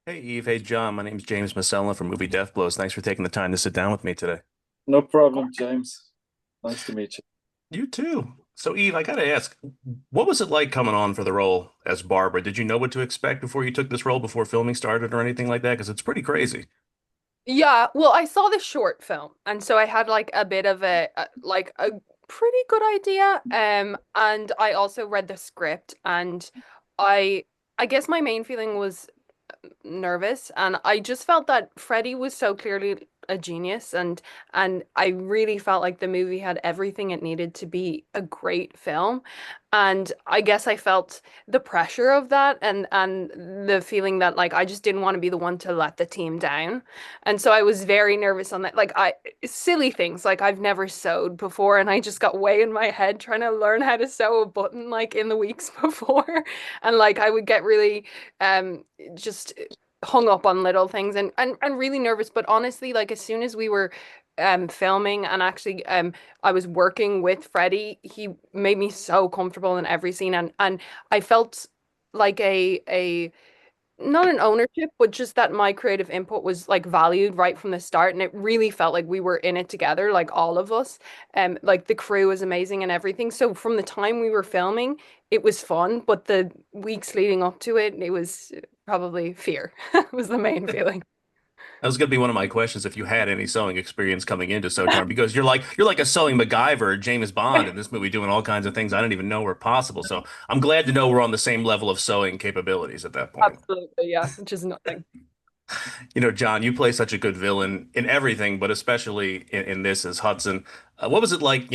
Hey Eve, hey John, my name's James Masella from Movie Death Blows. Thanks for taking the time to sit down with me today. No problem, James. Nice to meet you. You too. So Eve, I gotta ask, what was it like coming on for the role as Barbara? Did you know what to expect before you took this role before filming started or anything like that? Because it's pretty crazy. Yeah, well, I saw the short film, and so I had like a bit of a pretty good idea. And I also read the script, and I I guess my main feeling was nervous, and I just felt that Freddie was so clearly a genius, and I really felt like the movie had everything it needed to be a great film. And I guess I felt the pressure of that, and the feeling that like I just didn't want to be the one to let the team down. And so I was very nervous on that. Like I silly things, like I've never sewed before, and I just got way in my head trying to learn how to sew a button like in the weeks before. And like I would get really just hung up on little things, and really nervous. But honestly, like as soon as we were filming, and actually I was working with Freddie, he made me so comfortable in every scene, and I felt like a not an ownership, but just that my creative input was like valued right from the start. And it really felt like we were in it together, like all of us. Like the crew was amazing and everything. So from the time we were filming, it was fun, but the weeks leading up to it, it was probably fear was the main feeling. That was gonna be one of my questions if you had any sewing experience coming into Sojourn, because you're like a sewing MacGyver or James Bond in this movie doing all kinds of things I didn't even know were possible. So I'm glad to know we're on the same level of sewing capabilities at that point. Absolutely, yeah, which is nothing. John, you play such a good villain in everything, but especially in this as Hudson. What was it like,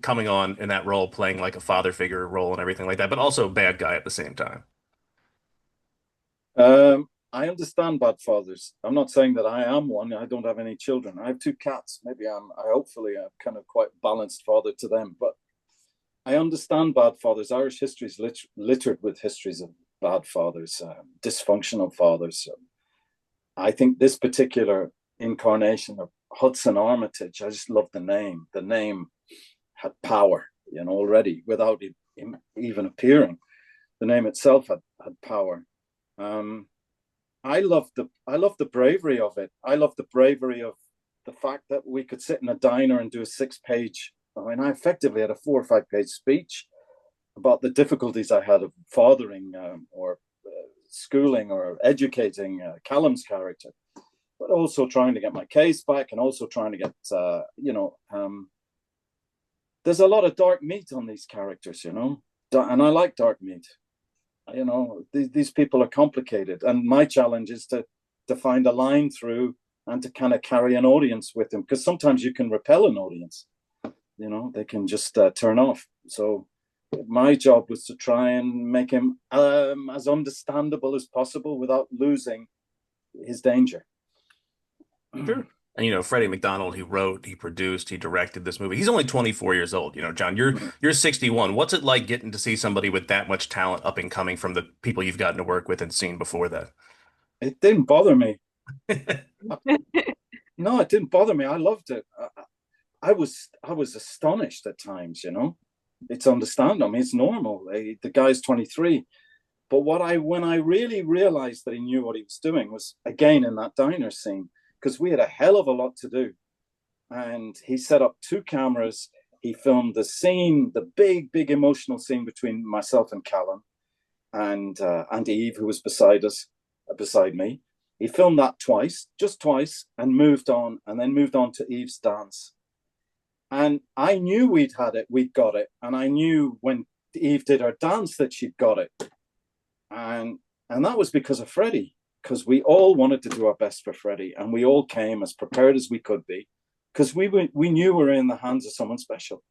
coming on in that role, playing like a father figure role and everything like that, but also a bad guy at the same time? I understand bad fathers. I'm not saying that I am one. I don't have any children. I have two cats. Maybe I hopefully a kind of quite balanced father to them. But I understand bad fathers. Irish history is littered with histories of bad fathers, dysfunctional fathers. I think this particular incarnation of Hudson Armitage, I just love the name. The name had power, already without him even appearing. The name itself had power. Um, I love the bravery of it. I love the bravery of the fact that we could sit in a diner and do a 6 page. I mean, I effectively had a 4 or 5 page speech about the difficulties I had of fathering or schooling or educating Callum's character, but also trying to get my case back and also trying to get, there's a lot of dark meat on these characters, and I like dark meat. These people are complicated, and my challenge is to find a line through and to kind of carry an audience with them, because sometimes you can repel an audience. They can just turn off. So my job was to try and make him as understandable as possible without losing his danger. Sure. And Freddie McDonald, he wrote, he produced, he directed this movie. He's only 24 years old. John, you're 61. What's it like getting to see somebody with that much talent up and coming from the people you've gotten to work with and seen before that? It didn't bother me. No, it didn't bother me. I loved it. I was astonished at times. It's understandable. I mean, it's normal. The guy's 23. But when I really realized that he knew what he was doing was again in that diner scene, because we had a hell of a lot to do. And he set up two cameras. He filmed the scene, the big, big emotional scene between myself and Callum and Eve, who was beside me. He filmed that twice, just twice, and then moved on to Eve's dance. And I knew we'd got it. And I knew when Eve did her dance that she'd got it. And that was because of Freddie, because we all wanted to do our best for Freddie, and we all came as prepared as we could be, because we knew we were in the hands of someone special.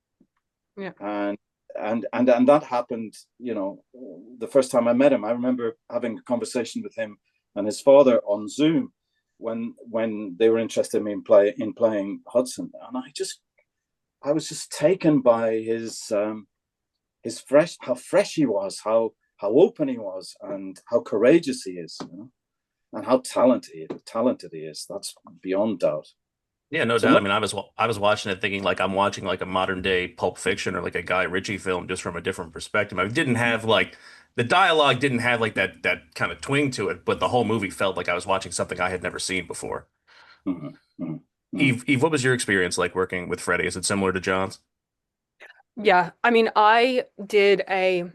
Yeah. And that happened. The first time I met him, I remember having a conversation with him and his father on Zoom when they were interested in me in playing Hudson, and I was just taken by his how fresh he was, how open he was, and how courageous he is, and how talented he is. That's beyond doubt. Yeah, no So doubt. no, I mean, I was watching it thinking like I'm watching like a modern day Pulp Fiction or like a Guy Ritchie film just from a different perspective. I didn't have like the dialogue didn't have like that kind of twang to it, but the whole movie felt like I was watching something I had never seen before. Mhm, mhm, mhm. Eve, what was your experience like working with Freddie? Is it similar to John's? Yeah, I mean, I did a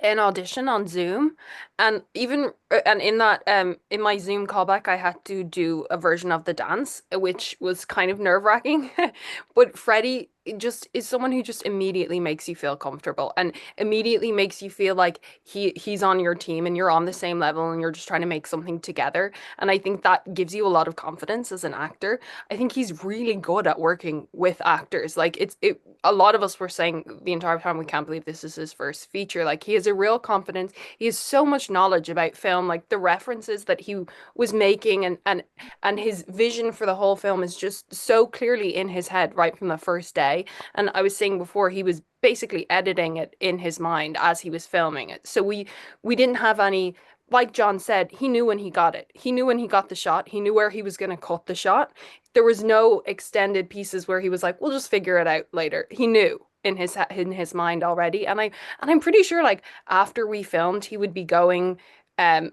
an audition on Zoom, and even and in that in my Zoom callback I had to do a version of the dance, which was kind of nerve-wracking. But Freddie just is someone who just immediately makes you feel comfortable and immediately makes you feel like he's on your team and you're on the same level and you're just trying to make something together. And I think that gives you a lot of confidence as an actor. I think he's really good at working with actors. Like a lot of us were saying the entire time we can't believe this is his first feature. Like he has a real confidence. He has so much knowledge about film, like the references that he was making and his vision for the whole film is just so clearly in his head right from the first day. And I was saying before, he was basically editing it in his mind as he was filming it. So we didn't have any, like John said, he knew when he got it. He knew when he got the shot. He knew where he was going to cut the shot. There was no extended pieces where he was like, "We'll just figure it out later." He knew in his mind already. And I'm pretty sure like after we filmed, he would be going and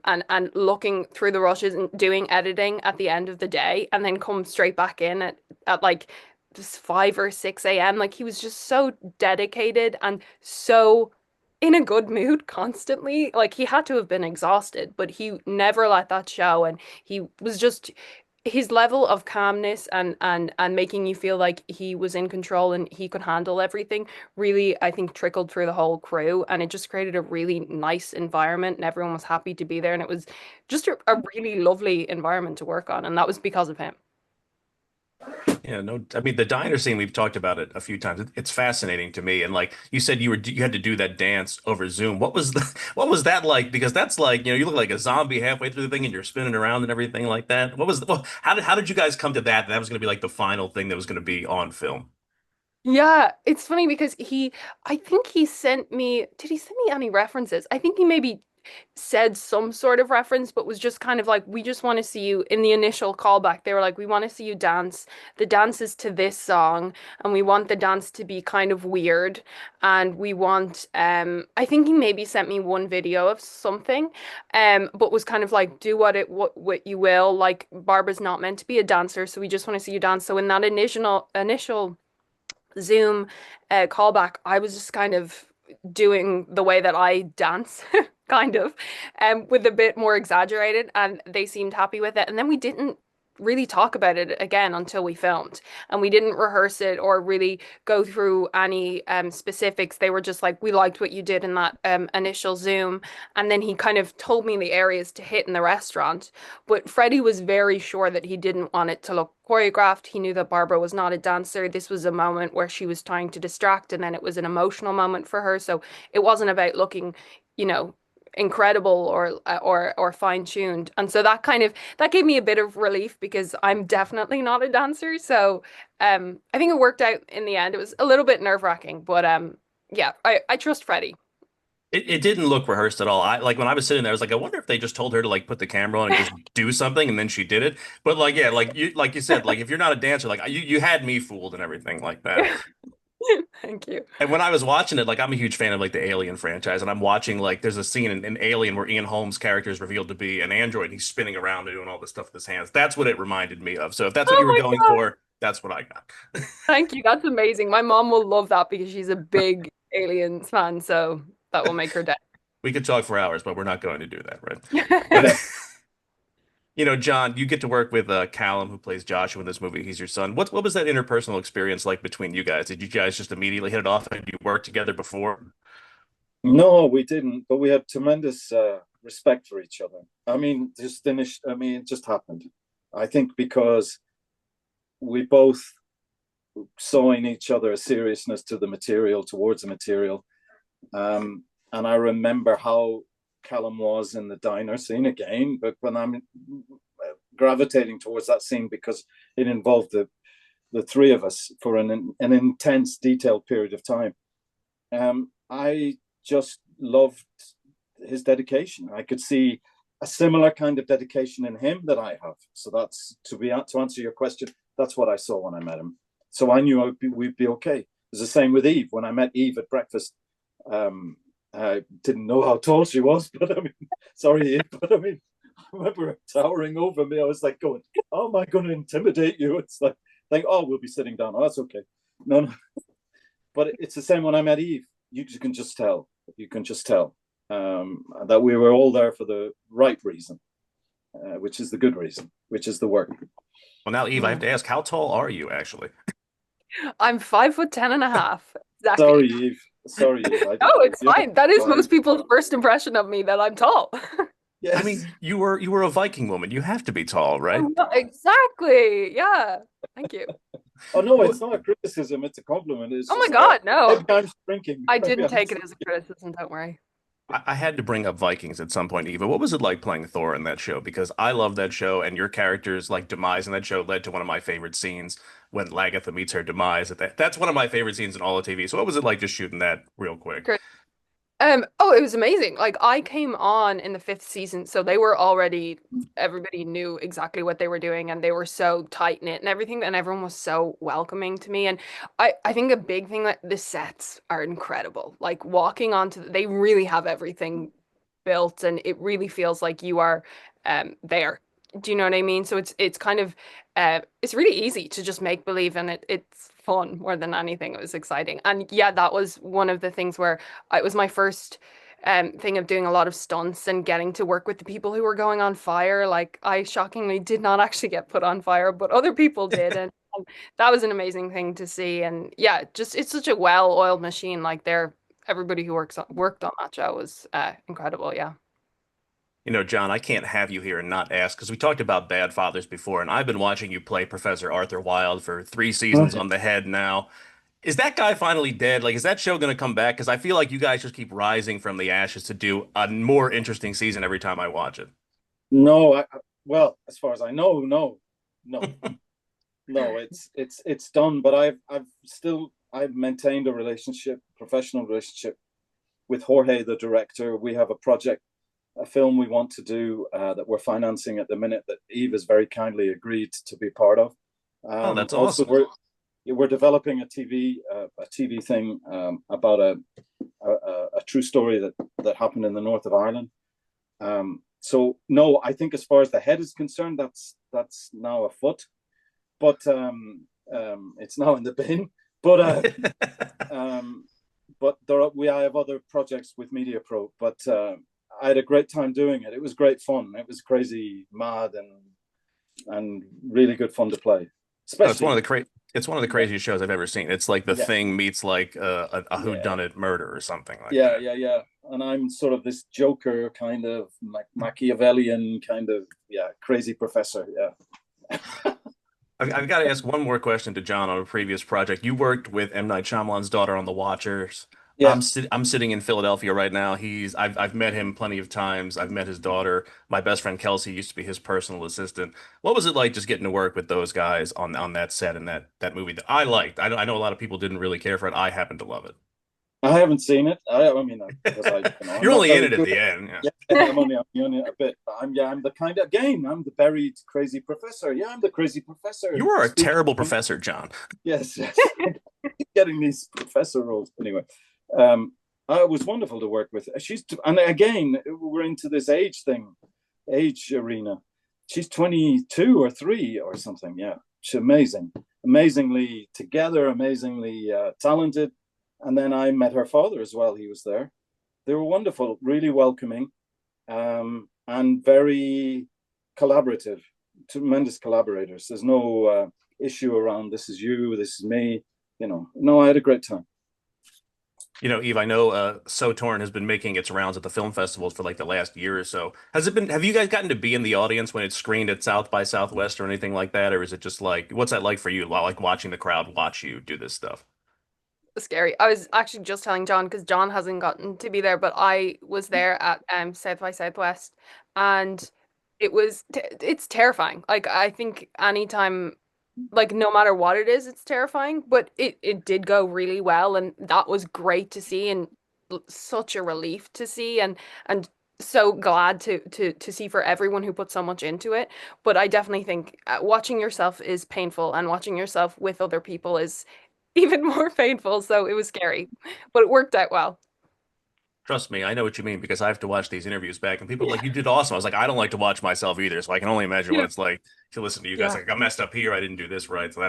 looking through the rushes and doing editing at the end of the day and then come straight back in at like just 5 or 6 a.m. Like he was just so dedicated and so in a good mood constantly. Like he had to have been exhausted, but he never let that show. And he was just his level of calmness and making you feel like he was in control and he could handle everything really, I think, trickled through the whole crew. And it just created a really nice environment and everyone was happy to be there. And it was just a really lovely environment to work on. And that was because of him. Yeah, no, I mean the diner scene we've talked about it a few times. It's fascinating to me. And like you said, you had to do that dance over Zoom. What was what was that like? Because that's like, you look like a zombie halfway through the thing and you're spinning around and everything like that. How did you guys come to that? That was going to be like the final thing that was going to be on film. Yeah, it's funny because I think he sent me, did he send me any references? I think he maybe said some sort of reference, but was just kind of like, we just want to see you in the initial callback. They were like, we want to see you dance. The dance is to this song, and we want the dance to be kind of weird. And we want, I think he maybe sent me one video of something, but was kind of like, do what you will. Like, Barbara's not meant to be a dancer, so we just want to see you dance. So in that initial Zoom callback, I was just kind of doing the way that I dance, kind of, with a bit more exaggerated, and they seemed happy with it. And then we didn't really talk about it again until we filmed, and we didn't rehearse it or really go through any specifics. They were just like, "We liked what you did in that initial Zoom," and then he kind of told me the areas to hit in the restaurant. But Freddie was very sure that he didn't want it to look choreographed. He knew that Barbara was not a dancer. This was a moment where she was trying to distract, and then it was an emotional moment for her. So it wasn't about looking, you know, incredible or fine-tuned. And so that gave me a bit of relief because I'm definitely not a dancer. So I think it worked out in the end. It was a little bit nerve-wracking, but yeah, I trust Freddie. It didn't look rehearsed at all. I like when I was sitting there, I was like, I wonder if they just told her to like put the camera on and just do something, and then she did it. But like, yeah, like you said, like if you're not a dancer, like you had me fooled and everything like that. Thank you. And when I was watching it, like I'm a huge fan of like the Alien franchise, and I'm watching like there's a scene in Alien where Ian Holmes' character is revealed to be an android. And he's spinning around and doing all this stuff with his hands. That's what it reminded me of. So if that's what Oh you were my going God. for, that's what I got. Thank you. That's amazing. My mom will love that because she's a big Aliens fan, so that will make her day. We could talk for hours, but we're not going to do that, right? But John, you get to work with Callum, who plays Joshua in this movie. He's your son. What was that interpersonal experience like between you guys? Did you guys just immediately hit it off? Had you worked together before? No, we didn't, but we had tremendous respect for each other. I mean, just finished. I mean, it just happened. I think because we both saw in each other a seriousness to the material, towards the material. And I remember how Callum was in the diner scene again, but when I'm gravitating towards that scene because it involved the three of us for an intense, detailed period of time. I just loved his dedication. I could see a similar kind of dedication in him that I have. So that's to answer your question. That's what I saw when I met him. So I knew we'd be okay. It was the same with Eve when I met Eve at breakfast. I didn't know how tall she was, but I mean, sorry, but I mean, I remember her towering over me. I was like going, "How am I going to intimidate you?" It's like, "Oh, we'll be sitting down. Oh, that's okay." No, no, but it's the same when I met Eve. You can just tell. You can just tell that we were all there for the right reason, which is the good reason, which is the work. Well, now, Eve, I have Mm. to ask, how tall are you actually? I'm 5'10" exactly. Sorry, Eve. Sorry, Eve. I Oh, didn't know it's the other fine. That is side. most people's first impression of me that I'm tall. I Yes. mean, you were a Viking woman. You have to be tall, right? Exactly. Yeah. Thank you. Oh no, Well, it's not a criticism. It's a compliment. It's Oh my just God, maybe no. I'm shrinking. I Maybe didn't I'm. take it as a criticism, don't worry. I had to bring up Vikings at some point, Eva. What was it like playing Thor in that show? Because I love that show, and your character's like demise in that show led to one of my favorite scenes when Lagatha meets her demise. That's one of my favorite scenes in all of TV. So what was it like just shooting that real quick? Oh, it was amazing. Like I came on in the fifth season, so they were already everybody knew exactly what they were doing and they were so tight knit and everything, and everyone was so welcoming to me. And I think a big thing that the sets are incredible. Like walking onto they really have everything built and it really feels like you are there. Do you know what I mean? So it's kind of it's really easy to just make believe and it's fun more than anything. It was exciting. And yeah, that was one of the things where it was my first thing of doing a lot of stunts and getting to work with the people who were going on fire. Like I shockingly did not actually get put on fire, but other people did, and that was an amazing thing to see. And yeah, just it's such a well-oiled machine. Like they're everybody who worked on that show was incredible. Yeah. John, I can't have you here and not ask because we talked about Bad Fathers before, and I've been watching you play Professor Arthur Wilde for 3 seasons on the head now. Is that guy finally dead? Like, is that show going to come back? Because I feel like you guys just keep rising from the ashes to do a more interesting season every time I watch it. No, well, as far as I know, no, no. It's done. But I've maintained a relationship, professional relationship with Jorge, the director. We have a project, a film we want to do that we're financing at the minute that Eve has very kindly agreed to be part of. Oh, that's Also, awesome. we're developing a TV thing about a true story that happened in the north of Ireland. So no, I think as far as the head is concerned, that's now afoot, but it's now in the bin. But um, I have other projects with Media Pro, but I had a great time doing it. It was great fun. It was crazy, mad, and really good fun to play. No, it's one of Especially, the it's one of the yeah, craziest shows I've ever seen. It's like The yeah, Thing meets like a yeah, whodunit murder or something like yeah, that. yeah, yeah. And I'm sort of this Joker kind of Machiavellian kind of crazy professor. Yeah. I've got to ask one more question to John on a previous project. You worked with M. Night Shyamalan's daughter on The Watchers. Yeah, I'm sitting in Philadelphia right now. I've met him plenty of times. I've met his daughter. My best friend Kelsey used to be his personal assistant. What was it like just getting to work with those guys on that set and that movie that I liked? I know a lot of people didn't really care for it. I happen to love I haven't seen it. I mean, because it. I'm You're not only in very it at good. the end. Yeah. Yeah, I'm only a bit. But I'm the kind of again. I'm the buried crazy professor. Yeah, I'm the crazy professor You are a speaking. terrible professor, John. Yes, yes. Getting these professor roles anyway. Um, it was wonderful to work with. And again, we're into this age arena. She's 22 or 3 or something. Yeah, she's amazing, amazingly together, amazingly talented. And then I met her father as well. He was there. They were wonderful, really welcoming, and very collaborative. Tremendous collaborators. There's no issue around this is you, this is me. No, I had a great time. Eve, I know So Torn has been making its rounds at the film festivals for like the last year or so. Have you guys gotten to be in the audience when it's screened at South by Southwest or anything like that? Or is it just like, what's that like for you? Like watching the crowd watch you do this stuff? Scary. I was actually just telling John because John hasn't gotten to be there, but I was there at South by Southwest, and it's terrifying. Like I think anytime, like no matter what it is, it's terrifying. But it did go really well, and that was great to see, and such a relief to see, and so glad to see for everyone who put so much into it. But I definitely think watching yourself is painful, and watching yourself with other people is even more painful. So it was scary, but it worked out well. Trust me, I know what you mean because I have to watch these interviews back and people are like, you did awesome. I was like, I don't like to watch myself either. So I can only imagine what Yeah. it's like to listen to you guys. Yeah. Like, I messed up here. I didn't do this right. So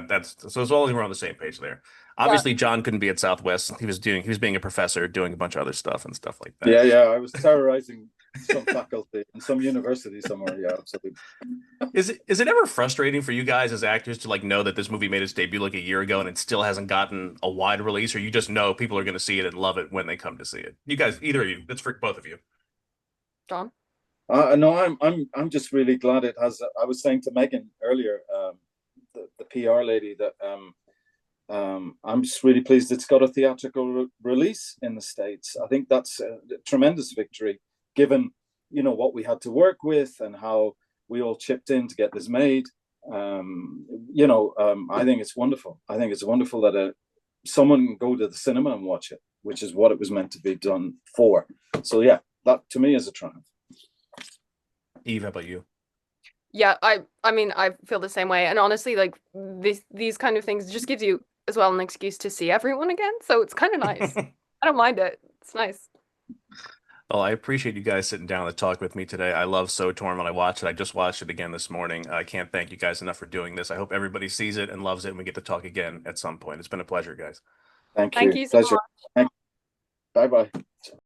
so as long as we're on the same page there. Yeah. Obviously, John couldn't be at Southwest. He was being a professor, doing a bunch of other stuff and stuff like that. Yeah, yeah. I was terrorizing some faculty in some university somewhere. Yeah, absolutely. Is it ever frustrating for you guys as actors to like know that this movie made its debut like a year ago and it still hasn't gotten a wide release, or you just know people are going to see it and love it when they come to see it? You guys, either of you, that's for both of you. John? No, I'm just really glad it has. I was saying to Megan earlier, the PR lady, that I'm just really pleased it's got a theatrical release in the States. I think that's a tremendous victory, given what we had to work with and how we all chipped in to get this made. I think it's wonderful. I think it's wonderful that someone can go to the cinema and watch it, which is what it was meant to be done for. So yeah, that to me is a triumph. Eve, how about you? Yeah, I mean I feel the same way. And honestly, like these kind of things just gives you as well an excuse to see everyone again. So it's kind of nice. I don't mind it. It's nice. Well, I appreciate you guys sitting down to talk with me today. I love So Torn when I watch it. I just watched it again this morning. I can't thank you guys enough for doing this. I hope everybody sees it and loves it and we get to talk again at some point. It's been a pleasure, guys. Thank Thank you. you so Pleasure. much. Bye bye.